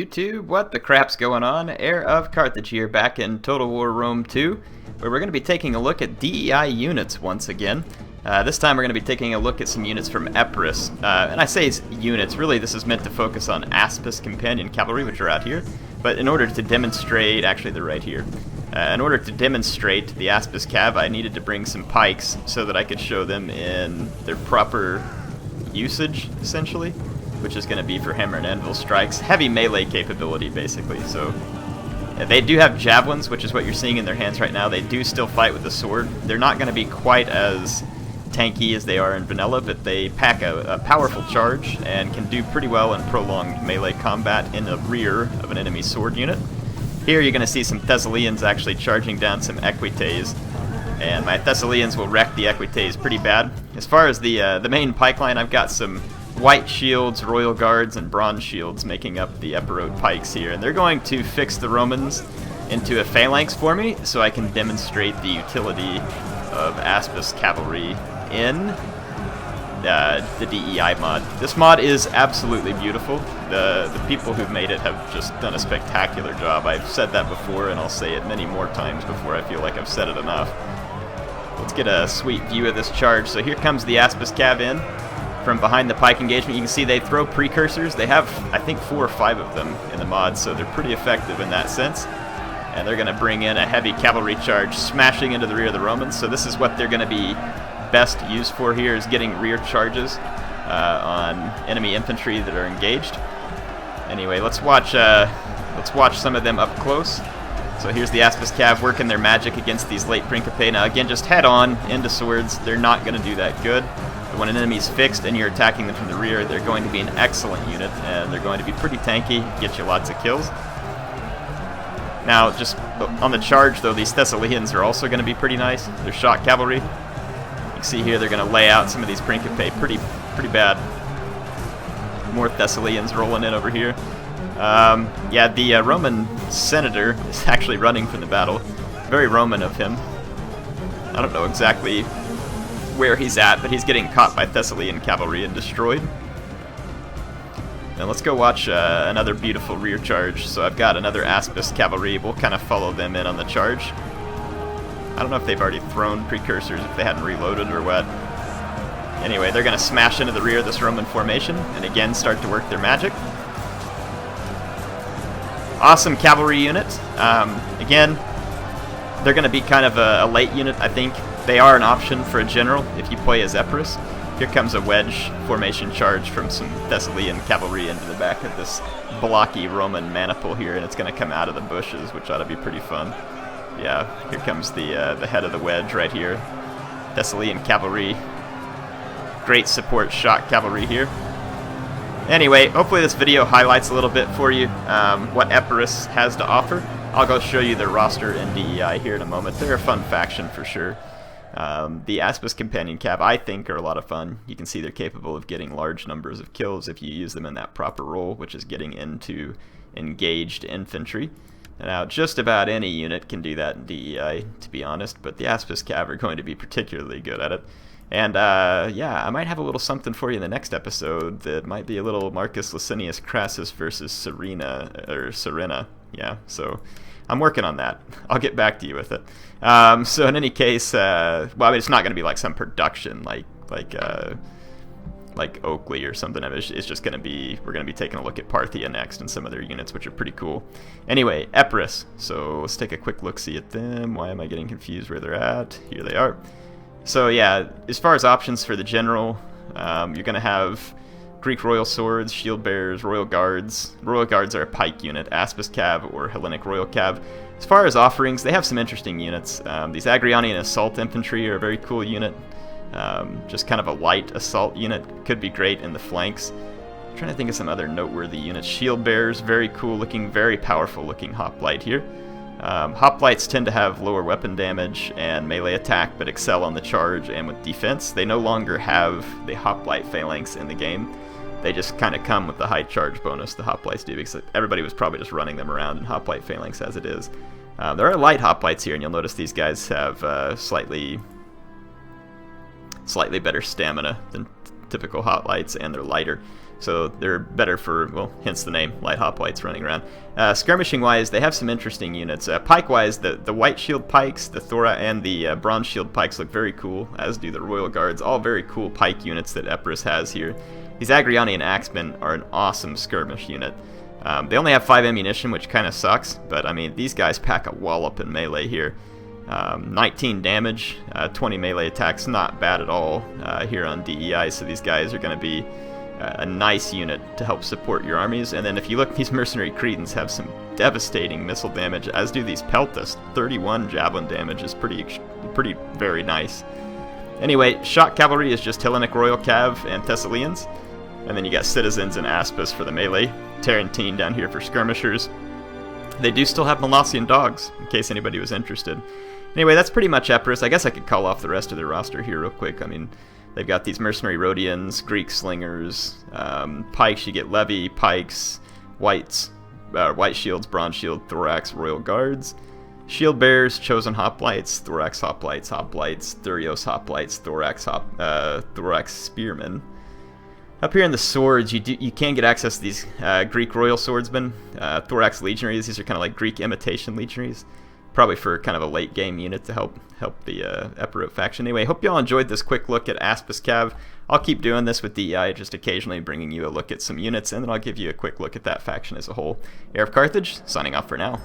YouTube? What the crap's going on? HeirofCarthage here, back in Total War Rome 2, where we're going to be taking a look at DEI units once again. This time we're going to be taking a look at some units from Epirus. And I say units, really this is meant to focus on Aspis Companion Cavalry, which are out here. But in order to demonstrate, actually they're right here. In order to demonstrate the Aspis Cav, I needed to bring some pikes so that I could show them in their proper usage, essentially, which is going to be for hammer and anvil strikes. Heavy melee capability, basically. So they do have javelins, which is what you're seeing in their hands right now. They do still fight with the sword. They're not going to be quite as tanky as they are in vanilla, but they pack a powerful charge and can do pretty well in prolonged melee combat in the rear of an enemy sword unit. Here you're going to see some Thessalonians actually charging down some Equites, and my Thessalonians will wreck the Equites pretty bad. As far as the main pike line, I've got some white shields, royal guards, and bronze shields making up the Epirot pikes here, and they're going to fix the Romans into a phalanx for me so I can demonstrate the utility of Aspis Cavalry in the DEI mod. This mod is absolutely beautiful. The people who've made it have just done a spectacular job. I've said that before, and I'll say it many more times before I feel like I've said it enough. Let's get a sweet view of this charge. So here comes the Aspis Cav in from behind the pike engagement. You can see they throw precursors. They have, I think, 4 or 5 of them in the mod, so they're pretty effective in that sense. And they're going to bring in a heavy cavalry charge, smashing into the rear of the Romans. So this is what they're going to be best used for here, is getting rear charges on enemy infantry that are engaged. Anyway, let's watch some of them up close. So here's the Aspis Cav working their magic against these late Principe. Now again, just head on into swords. They're not going to do that good. But when an enemy's fixed and you're attacking them from the rear, they're going to be an excellent unit, and they're going to be pretty tanky, get you lots of kills. Now, just on the charge, though, these Thessalonians are also going to be pretty nice. They're shock cavalry. You can see here they're going to lay out some of these Principe pretty bad. More Thessalonians rolling in over here. Yeah, the Roman senator is actually running from the battle. Very Roman of him. I don't know exactly where he's at, but he's getting caught by Thessalian cavalry and destroyed. Now let's go watch another beautiful rear charge. So I've got another Aspis cavalry. We'll kind of follow them in on the charge. I don't know if they've already thrown precursors, if they hadn't reloaded or what. Anyway, they're going to smash into the rear of this Roman formation and again start to work their magic. Awesome cavalry unit. Again, they're going to be kind of a late unit, I think. They are an option for a general if you play as Epirus. Here comes a wedge formation charge from some Thessalian cavalry into the back of this blocky Roman maniple here, and it's going to come out of the bushes, which ought to be pretty fun. Yeah, here comes the head of the wedge right here. Thessalian cavalry. Great support shock cavalry here. Anyway, hopefully this video highlights a little bit for you what Epirus has to offer. I'll go show you their roster in DEI here in a moment. They're a fun faction for sure. The Aspis Companion Cav, I think, are a lot of fun. You can see they're capable of getting large numbers of kills if you use them in that proper role, which is getting into engaged infantry. Now, just about any unit can do that in DEI, to be honest, but the Aspis Cav are going to be particularly good at it. And, yeah, I might have a little something for you in the next episode that might be a little Marcus Licinius Crassus versus Serena. Yeah, so I'm working on that. I'll get back to you with it. So in any case, well, I mean, it's not going to be like some production like Oakley or something. It's just going to be, we're going to be taking a look at Parthia next and some of their units, which are pretty cool. Anyway, Epirus. So let's take a quick look-see at them. Why am I getting confused where they're at? Here they are. So yeah, as far as options for the general, you're going to have Greek Royal Swords, Shield Bearers, Royal Guards. Royal Guards are a pike unit, Aspis Cav or Hellenic Royal Cav. As far as offerings, they have some interesting units. These Agrionian Assault Infantry are a very cool unit. Just kind of a light assault unit. Could be great in the flanks. I'm trying to think of some other noteworthy units. Shield Bearers, very cool looking, very powerful looking hoplite here. Hoplites tend to have lower weapon damage and melee attack, but excel on the charge and with defense. They no longer have the hoplite phalanx in the game. They just kind of come with the high charge bonus the hoplites do, because everybody was probably just running them around in hoplite phalanx as it is. There are light hoplites here, and you'll notice these guys have slightly better stamina than typical hoplites, and they're lighter. So they're better for, well, hence the name, light hoplites running around. Skirmishing-wise, they have some interesting units. Pike-wise, the White Shield Pikes, the Thora, and the Bronze Shield Pikes look very cool, as do the Royal Guards. All very cool pike units that Epirus has here. These Agrionian Axemen are an awesome skirmish unit. They only have 5 ammunition, which kind of sucks, but I mean, these guys pack a wallop in melee here. 19 damage, 20 melee attacks, not bad at all here on DEI, so these guys are going to be a nice unit to help support your armies. And then if you look, these Mercenary Creedence have some devastating missile damage, as do these Peltas. 31 javelin damage is pretty very nice. Anyway, Shock Cavalry is just Hellenic Royal Cav and Thessalonians. And then you got Citizens and Aspis for the melee. Tarantine down here for skirmishers. They do still have Molossian dogs, in case anybody was interested. Anyway, that's pretty much Epirus. I guess I could call off the rest of their roster here real quick. I mean, they've got these Mercenary Rhodians, Greek Slingers, Pikes. You get Levy, Pikes, White Shields, Bronze Shield, Thorax, Royal Guards. Shield Bearers, Chosen Hoplites, Thorax Hoplites, Thurios Hoplites, Thorax Spearmen. Up here in the swords, you can get access to these Greek Royal Swordsmen, Thorax Legionaries. These are kind of like Greek imitation legionaries, probably for kind of a late game unit to help the Epirus faction. Anyway, hope y'all enjoyed this quick look at Aspis Cav. I'll keep doing this with DEI, just occasionally bringing you a look at some units, and then I'll give you a quick look at that faction as a whole. HeirofCarthage, signing off for now.